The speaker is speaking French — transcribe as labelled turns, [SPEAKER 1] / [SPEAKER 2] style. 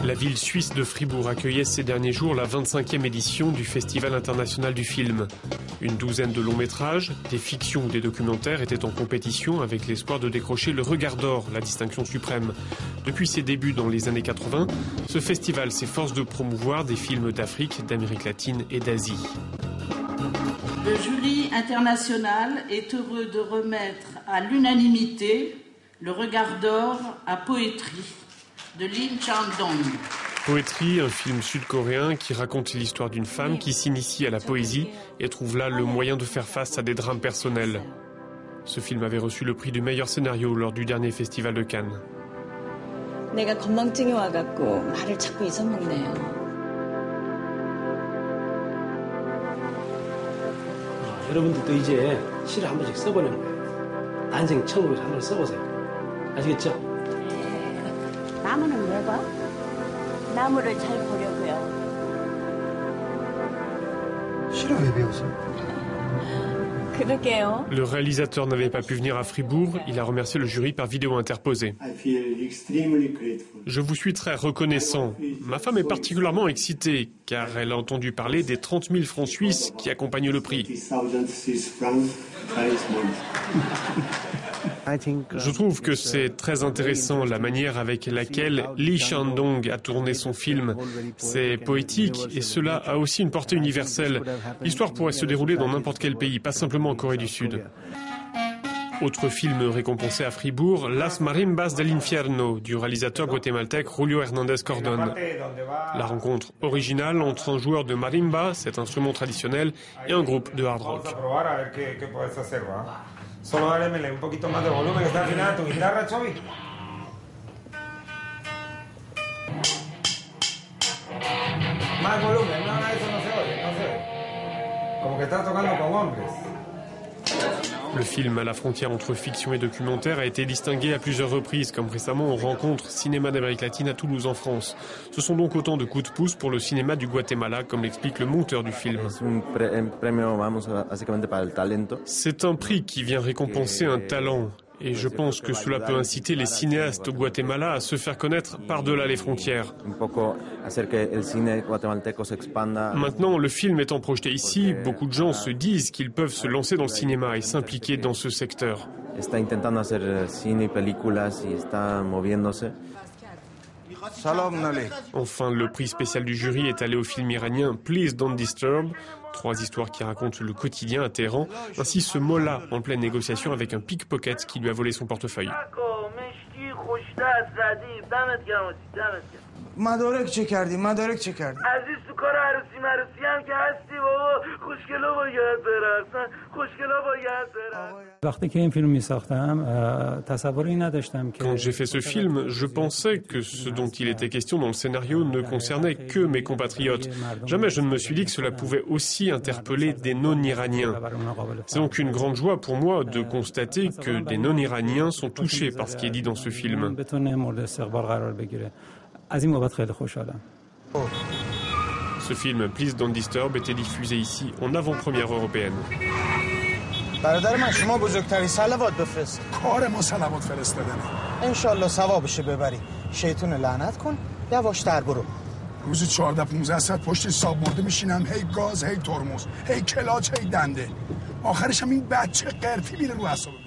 [SPEAKER 1] La ville suisse de Fribourg accueillait ces derniers jours la 25e édition du Festival international du film. Une douzaine de longs métrages, des fictions ou des documentaires étaient en compétition avec l'espoir de décrocher le Regard d'Or, la distinction suprême. Depuis ses débuts dans les années 80, ce festival s'efforce de promouvoir des films d'Afrique, d'Amérique latine et d'Asie.
[SPEAKER 2] Le jury international est heureux de remettre à l'unanimité le Regard d'Or à Poétrie de Lee Chang-dong.
[SPEAKER 1] Poétrie, un film sud-coréen qui raconte l'histoire d'une femme qui s'initie à la poésie et trouve là le moyen de faire face à des drames personnels. Ce film avait reçu le prix du meilleur scénario lors du dernier festival de Cannes.
[SPEAKER 3] 내가 건망증이 와갖고 말을 자꾸 잊어먹네요.
[SPEAKER 4] 여러분들도 이제 시를 한 번씩 써보는 거예요. 난생 처음으로 한 번 써보세요. 아시겠죠?
[SPEAKER 5] 나무는 왜 봐? 나무를 잘 보려고요.
[SPEAKER 6] 시를 왜 배우세요?
[SPEAKER 3] 그러게요.
[SPEAKER 1] Le réalisateur n'avait pas pu venir à Fribourg. Il a remercié le jury par vidéo interposée. Je vous suis très reconnaissant. Ma femme est particulièrement excitée car elle a entendu parler des 30 000 francs suisses qui accompagnent le prix. Je trouve que c'est très intéressant la manière avec laquelle Lee Chang-dong a tourné son film. C'est poétique et cela a aussi une portée universelle. L'histoire pourrait se dérouler dans n'importe quel pays, pas simplement en Corée du Sud. Autre film récompensé à Fribourg, Las Marimbas del Infierno, du réalisateur guatémaltèque Julio Hernández Cordón. La rencontre originale entre un joueur de marimba, cet instrument traditionnel, et un groupe de hard rock.
[SPEAKER 7] Solo dale un poquito más de volumen que está afinada tu guitarra, Chovy. Más volumen, no, eso no se oye, no se oye. Como que estás tocando con hombres.
[SPEAKER 1] Le film à la frontière entre fiction et documentaire a été distingué à plusieurs reprises, comme récemment aux rencontres Cinéma d'Amérique latine à Toulouse en France. Ce sont donc autant de coups de pouce pour le cinéma du Guatemala, comme l'explique le monteur du film. C'est un prix qui vient récompenser un talent. Et je pense que cela peut inciter les cinéastes au Guatemala à se faire connaître par-delà les frontières. Maintenant, le film étant projeté ici, beaucoup de gens se disent qu'ils peuvent se lancer dans le cinéma et s'impliquer dans ce secteur. Enfin, le prix spécial du jury est allé au film iranien Please Don't Disturb. 3 histoires qui racontent le quotidien à Téhéran. Ainsi, ce mollah en pleine négociation avec un pickpocket qui lui a volé son portefeuille.
[SPEAKER 8] مدارک چه کردی؟ مدارک چه کردی؟
[SPEAKER 9] عزیز تو کار عروسی مروسی هم که هستی بابا خوشگلا باید برقصن خوشگلا باید برقصن.
[SPEAKER 10] وقتی که این فیلم می‌ساختم تصوری نداشتم که
[SPEAKER 1] Quand j'ai fait ce film, je pensais que ce dont il était question dans le scénario ne concernait que mes compatriotes. Jamais je ne me suis dit que cela pouvait aussi interpeller des non-iraniens. C'est donc une grande joie pour moi de constater que des non-iraniens sont touchés par ce qui est dit dans ce film. Ce film, Please Don't Disturb, était diffusé ici en avant-première européenne.
[SPEAKER 8] برادر من شما بزرگترین صلوات بفرست.
[SPEAKER 6] کار ما صلوات فرستادنه.
[SPEAKER 8] ان شاء الله ثوابش ببری. شیطون لعنت کن. یواشتر برو.
[SPEAKER 6] روزی 14-15 ساعت پشت حساب برده میشینم هی گاز هی ترمز هی کلاچ هی دنده. آخرش هم این بچه قرتی میره رو اعصابم.